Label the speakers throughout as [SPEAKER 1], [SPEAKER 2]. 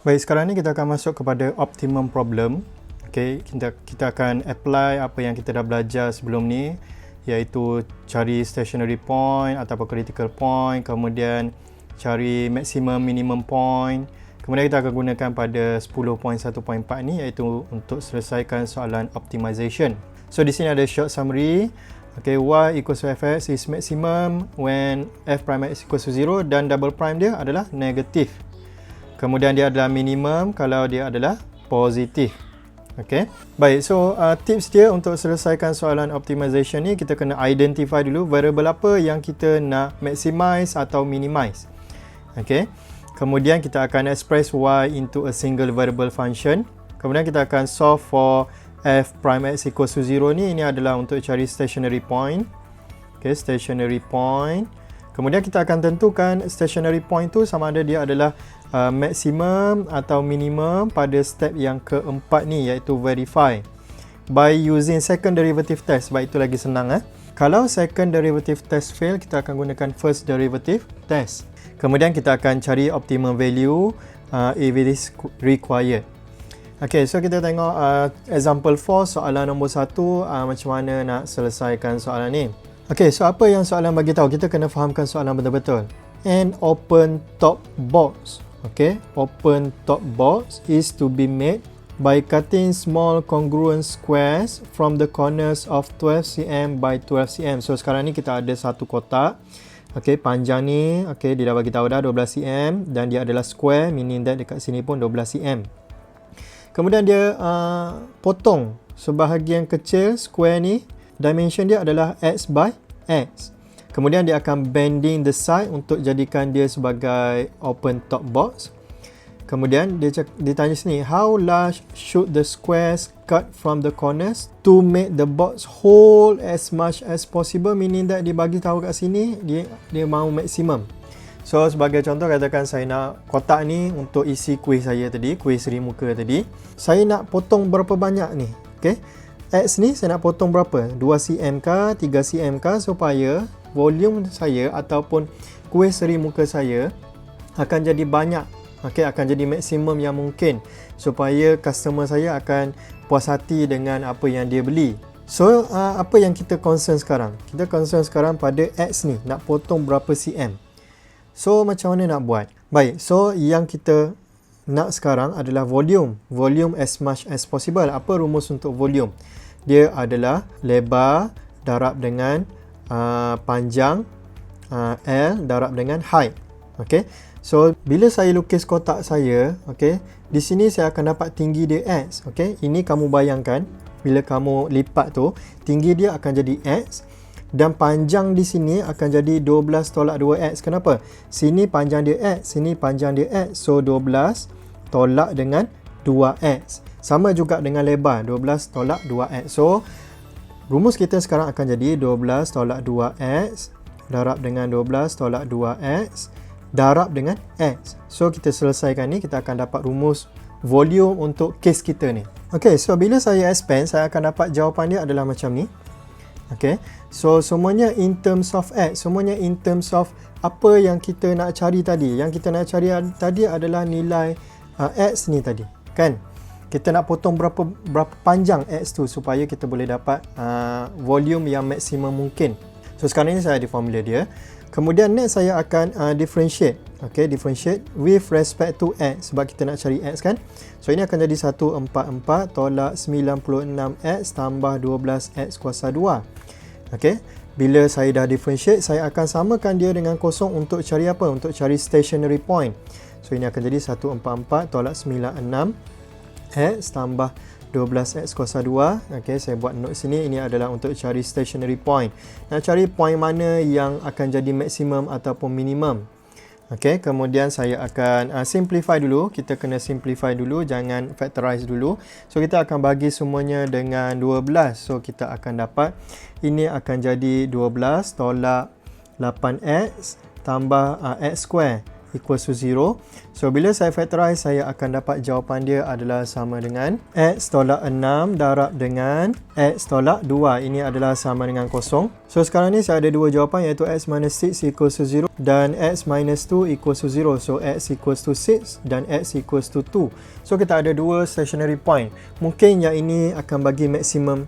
[SPEAKER 1] Baik, sekarang ni kita akan masuk kepada optimum problem. Okay, kita akan apply apa yang kita dah belajar sebelum ni, iaitu cari stationary point ataupun critical point, kemudian cari maximum minimum point. Kemudian kita akan gunakan pada 10.1.4 ni, iaitu untuk selesaikan soalan optimization. So di sini ada short summary. Okay, y equals to fx is maximum when f prime x equals to 0 dan double prime dia adalah negatif. Kemudian dia adalah minimum kalau dia adalah positif. Okay. Baik, so tips dia untuk selesaikan soalan optimization ni, kita kena identify dulu variable apa yang kita nak maximize atau minimize. Okay. Kemudian kita akan express y into a single variable function. Kemudian kita akan solve for f prime x equals to 0 ni. Ini adalah untuk cari stationary point. Okay, stationary point. Kemudian kita akan tentukan stationary point tu sama ada dia adalah maximum atau minimum pada step yang keempat ni, iaitu verify by using second derivative test. Baik, itu lagi senang. Kalau second derivative test fail, kita akan gunakan first derivative test. Kemudian kita akan cari optimum value if it is required. Okay, so kita tengok example 4, soalan nombor 1, macam mana nak selesaikan soalan ni. Okay, so apa yang soalan bagi tahu? Kita kena fahamkan soalan betul-betul. An open top box. Okay, open top box is to be made by cutting small congruent squares from the corners of 12 cm by 12 cm. So sekarang ni kita ada satu kotak. Okay, panjang ni, okay, dia dah bagi tahu dah 12 cm dan dia adalah square, meaning that dekat sini pun 12 cm. Kemudian dia potong sebahagian kecil square ni. Dimension dia adalah x by x. Kemudian dia akan bending the side untuk jadikan dia sebagai open top box. Kemudian dia tanya sini, how large should the squares cut from the corners to make the box whole as much as possible? Meaning that dia bagi tahu kat sini dia mahu maksimum. So sebagai contoh, katakan saya nak kotak ni untuk isi kuih saya tadi, kuih seri muka tadi. Saya nak potong berapa banyak ni? Okay. X ni saya nak potong berapa? 2 cm kah? 3 cm kah? Supaya volume saya ataupun kuih seri muka saya akan jadi banyak. Okay, akan jadi maksimum yang mungkin. Supaya customer saya akan puas hati dengan apa yang dia beli. So, apa yang kita concern sekarang? Kita concern sekarang pada X ni. Nak potong berapa cm. So, macam mana nak buat? Baik, so yang kita nak sekarang adalah volume. Volume as much as possible. Apa rumus untuk volume? Dia adalah lebar darab dengan panjang L darab dengan height. Okay. So, bila saya lukis kotak saya, okay, di sini saya akan dapat tinggi dia X. Okay. Ini kamu bayangkan, bila kamu lipat tu, tinggi dia akan jadi X. Dan panjang di sini akan jadi 12 tolak 2X. Kenapa? Sini panjang dia X, sini panjang dia X. So, 12 tolak dengan 2X. Sama juga dengan lebar, 12 tolak 2X. So, rumus kita sekarang akan jadi 12 tolak 2X darab dengan 12 tolak 2X darab dengan X. So, kita selesaikan ni, kita akan dapat rumus volume untuk case kita ni. Okay, so bila saya expand, saya akan dapat jawapan dia adalah macam ni. Okay, so semuanya in terms of X, semuanya in terms of apa yang kita nak cari tadi. Yang kita nak cari tadi adalah nilai X ni tadi, kan? Kita nak potong berapa panjang X tu supaya kita boleh dapat volume yang maksimum mungkin. So sekarang ni saya ada formula dia. Kemudian next saya akan differentiate. Okay, differentiate with respect to X. Sebab kita nak cari X kan. So ini akan jadi 144 tolak 96X tambah 12X kuasa 2. Okay, bila saya dah differentiate, saya akan samakan dia dengan kosong untuk cari apa? Untuk cari stationary point. So ini akan jadi 144 tolak 96X tambah 12X kuasa 2. Okay, saya buat note sini. Ini adalah untuk cari stationary point. Nak cari point mana yang akan jadi maksimum ataupun minimum. Okay, kemudian saya akan simplify dulu. Kita kena simplify dulu, jangan factorize dulu. So, kita akan bagi semuanya dengan 12. So, kita akan dapat ini akan jadi 12 tolak 8X tambah X square. equals to 0. So bila saya factorize, saya akan dapat jawapan dia adalah sama dengan X tolak 6 darab dengan X tolak 2. Ini adalah sama dengan 0. So sekarang ni saya ada dua jawapan, iaitu X minus 6 equals to 0 dan X minus 2 equals to 0. So X equals to 6 dan X equals to 2. So kita ada dua stationary point. Mungkin yang ini akan bagi maksimum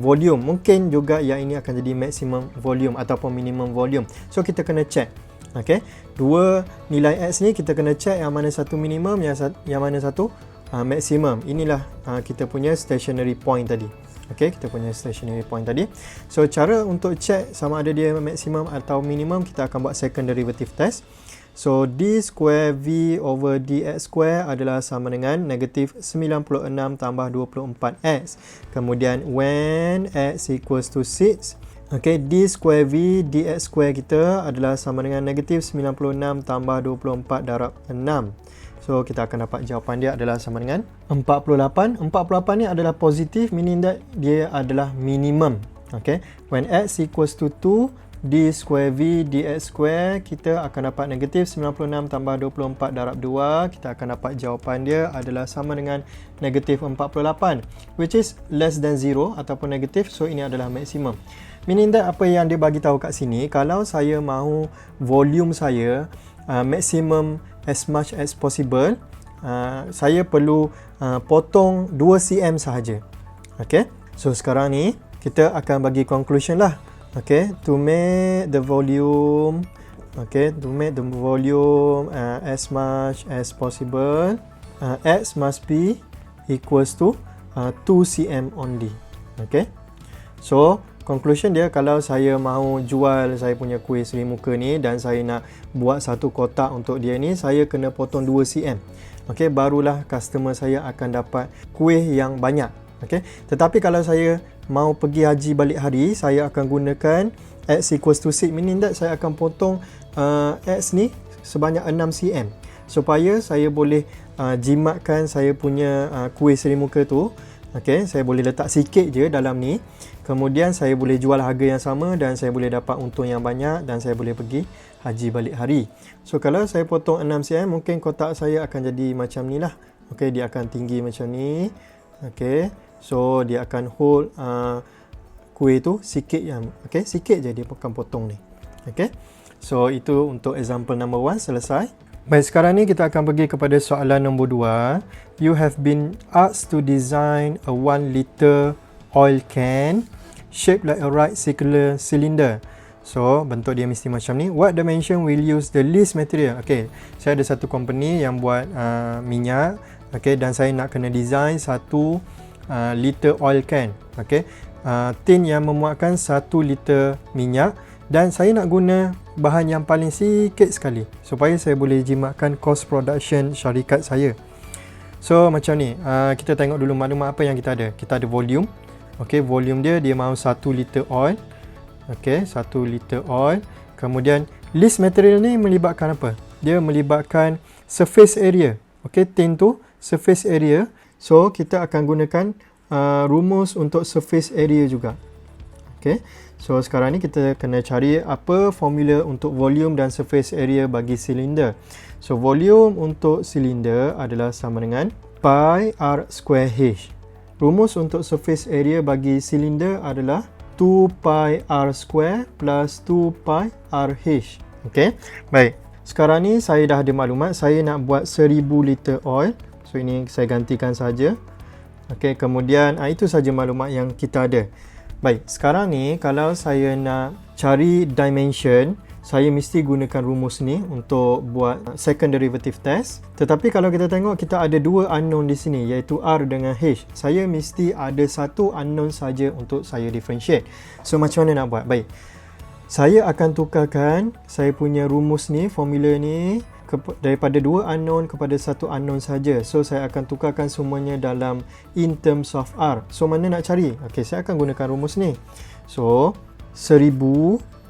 [SPEAKER 1] volume. Mungkin juga yang ini akan jadi maximum volume ataupun minimum volume. So kita kena check. Okay. Dua nilai X ni kita kena check yang mana satu minimum, yang mana satu maximum. Inilah kita punya stationary point tadi. Okay, kita punya stationary point tadi. So cara untuk check sama ada dia maximum atau minimum, kita akan buat second derivative test. So d square v over dx square adalah sama dengan negatif 96 tambah 24x. Kemudian when x equals to 6, okay, d square v dx square kita adalah sama dengan negatif 96 tambah 24 darab 6. So kita akan dapat jawapan dia adalah sama dengan 48. 48 ni adalah positif, meaning that dia adalah minimum. Okay, when x equals to 2, d square v dx square kita akan dapat negatif 96 tambah 24 darab 2. Kita akan dapat jawapan dia adalah sama dengan negatif 48, which is less than 0 ataupun negatif. So ini adalah maksimum, meaning that apa yang dia bagi tahu kat sini, kalau saya mahu volume saya maximum as much as possible, saya perlu potong 2 cm sahaja. Okay, so sekarang ni kita akan bagi conclusion lah. Okay, to make the volume, as much as possible, x must be equals to 2 cm only. Okay, so conclusion dia, kalau saya mahu jual saya punya kuih Seri Muka ni dan saya nak buat satu kotak untuk dia ni, saya kena potong 2 cm. Okay, barulah customer saya akan dapat kuih yang banyak. Okay, tetapi kalau saya mau pergi haji balik hari, saya akan gunakan x equals to 6, meaning that saya akan potong x ni sebanyak 6 cm supaya saya boleh jimatkan saya punya kuih Seri Muka tu. Okay, saya boleh letak sikit je dalam ni, kemudian saya boleh jual harga yang sama dan saya boleh dapat untung yang banyak dan saya boleh pergi haji balik hari. So kalau saya potong 6 cm, mungkin kotak saya akan jadi macam ni lah. Okay, dia akan tinggi macam ni. Okay, so dia akan hold kuih tu sikit yang, okay, sikit je dia akan potong ni. Okay, so itu untuk example number 1 selesai. Baik, sekarang ni kita akan pergi kepada soalan nombor 2. You have been asked to design a 1 liter oil can shaped like a right circular cylinder. So bentuk dia mesti macam ni. What dimension will use the least material? Okay, saya ada satu company yang buat minyak. Okay, dan saya nak kena design 1 liter oil can. Okay, tin yang memuatkan 1 liter minyak, dan saya nak guna bahan yang paling sikit sekali supaya saya boleh jimatkan cost production syarikat saya. So macam ni, kita tengok dulu maklumat apa yang kita ada. Kita ada volume. Okay, volume dia mahu 1 liter oil. Okay, 1 liter oil. Kemudian list material ni melibatkan apa? Dia melibatkan surface area. Okay, tin tu surface area. So kita akan gunakan rumus untuk surface area juga. Okay, so sekarang ni kita kena cari apa formula untuk volume dan surface area bagi silinder. So volume untuk silinder adalah sama dengan pi r square h. Rumus untuk surface area bagi silinder adalah 2 pi r square plus 2 pi r h. Okay, baik. Sekarang ni saya dah ada maklumat, saya nak buat 1000 liter oil. So ini saya gantikan saja. Okay, kemudian itu saja maklumat yang kita ada. Baik, sekarang ni kalau saya nak cari dimension, saya mesti gunakan rumus ni untuk buat second derivative test. Tetapi kalau kita tengok, kita ada dua unknown di sini, iaitu R dengan H. Saya mesti ada satu unknown saja untuk saya differentiate. So macam mana nak buat? Baik, saya akan tukarkan saya punya rumus ni, formula ni, daripada dua unknown kepada satu unknown saja. So saya akan tukarkan semuanya dalam in terms of R. So mana nak cari? Okey, saya akan gunakan rumus ni. So 1000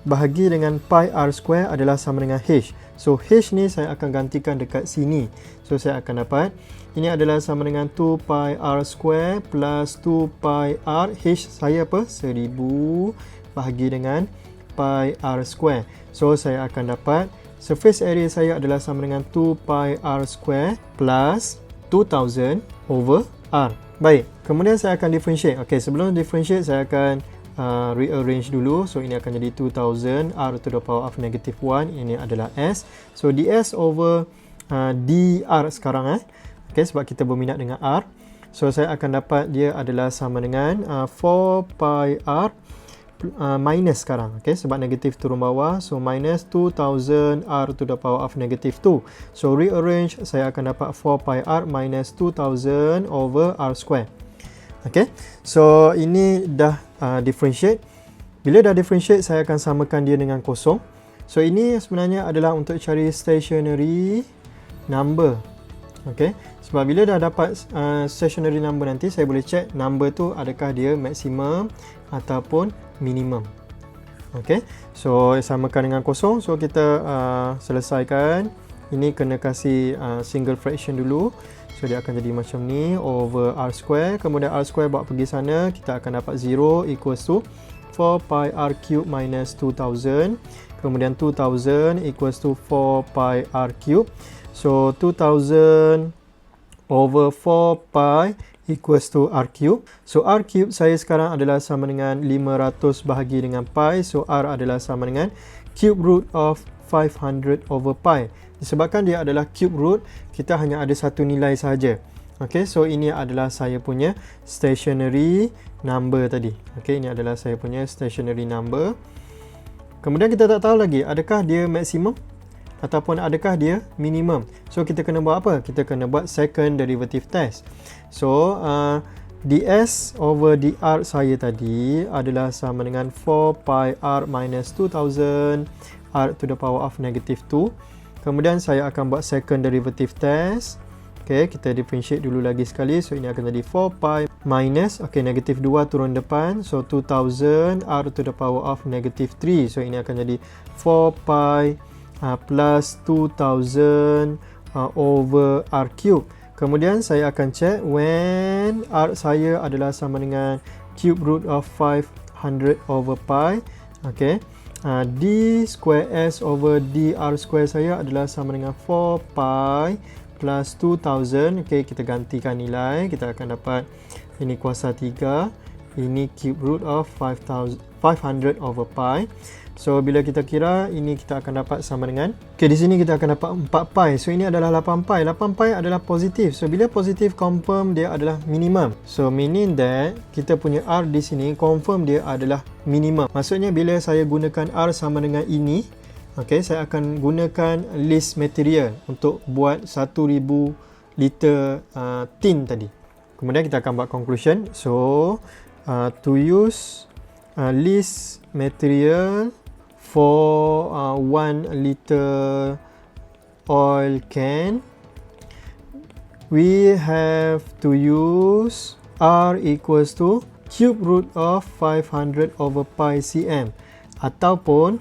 [SPEAKER 1] bahagi dengan pi r square adalah sama dengan H. So H ni saya akan gantikan dekat sini. So saya akan dapat ini adalah sama dengan 2 pi r square plus 2 pi r. H saya apa? 1000 bahagi dengan pi r square. So saya akan dapat surface area saya adalah sama dengan 2 pi r square plus 2000 over r. Baik, kemudian saya akan differentiate. Okey, sebelum differentiate saya akan rearrange dulu. So ini akan jadi 2000 r to the power of negative 1. Ini adalah s. So ds over dr sekarang okey, sebab kita berminat dengan r. So saya akan dapat dia adalah sama dengan 4 pi r minus sekarang, okey, sebab negatif turun bawah. So minus 2000 r to the power of negative 2. So rearrange, saya akan dapat 4 pi r minus 2000 over r square. Okey, so ini dah differentiate. Bila dah differentiate, saya akan samakan dia dengan kosong. So ini sebenarnya adalah untuk cari stationary number. Okey, sebab bila dah dapat stationary number nanti, saya boleh check number tu adakah dia maksimum ataupun minimum. Okey, so samakan dengan kosong. So kita selesaikan. Ini kena kasih single fraction dulu. So dia akan jadi macam ni over r square. Kemudian r square bawa pergi sana, kita akan dapat 0 equals to 4 pi r cube minus 2000. Kemudian 2000 equals to 4 pi r cube. So 2000 over 4 pi equals to r cube. So r cube saya sekarang adalah sama dengan 500 bahagi dengan pi. So r adalah sama dengan cube root of 500 over pi. Disebabkan dia adalah cube root, kita hanya ada satu nilai sahaja. Okey, so ini adalah saya punya stationary number tadi. Okey, ini adalah saya punya stationary number. Kemudian kita tak tahu lagi adakah dia maksimum ataupun adakah dia minimum. So kita kena buat apa? Kita kena buat second derivative test. So ds over dr saya tadi adalah sama dengan 4 pi r minus 2000 r to the power of negative 2. Kemudian saya akan buat second derivative test. Okey, kita differentiate dulu lagi sekali. So ini akan jadi 4 pi minus, okey, negatif 2 turun depan. So 2000 r to the power of negative 3. So ini akan jadi 4 pi plus 2000 over r cube. Kemudian saya akan check when r saya adalah sama dengan cube root of 500 over pi. Okey, d square s over dr square saya adalah sama dengan 4 pi plus 2000. Okey, kita gantikan nilai, kita akan dapat ini kuasa 3, ini cube root of 500 over pi. So bila kita kira, ini kita akan dapat sama dengan, okey, di sini kita akan dapat 4 pi. So ini adalah 8 pi. 8 pi adalah positif. So bila positif, confirm dia adalah minimum. So meaning that kita punya r di sini confirm dia adalah minimum. Maksudnya bila saya gunakan r sama dengan ini, okey, saya akan gunakan list material untuk buat 1000 liter tin tadi. Kemudian kita akan buat conclusion. So to use list material for 1 liter oil can, we have to use r equals to cube root of 500 over pi cm. Ataupun,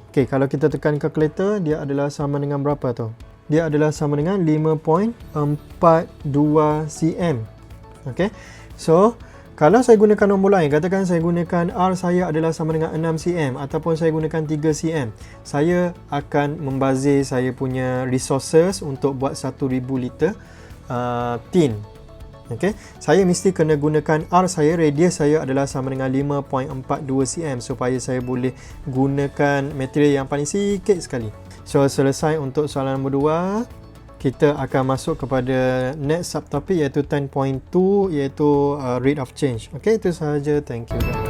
[SPEAKER 1] okay, kalau kita tekan calculator, dia adalah sama dengan berapa tu? Dia adalah sama dengan 5.42 cm. Okay, so kalau saya gunakan nombor lain, katakan saya gunakan R saya adalah sama dengan 6 cm ataupun saya gunakan 3 cm, saya akan membazir saya punya resources untuk buat 1000 liter tin. Okay, saya mesti kena gunakan R saya, radius saya adalah sama dengan 5.42 cm supaya saya boleh gunakan material yang paling sikit sekali. So selesai untuk soalan nombor 2. Kita akan masuk kepada next subtopic iaitu 10.2 iaitu rate of change. Okey, itu sahaja. Thank you.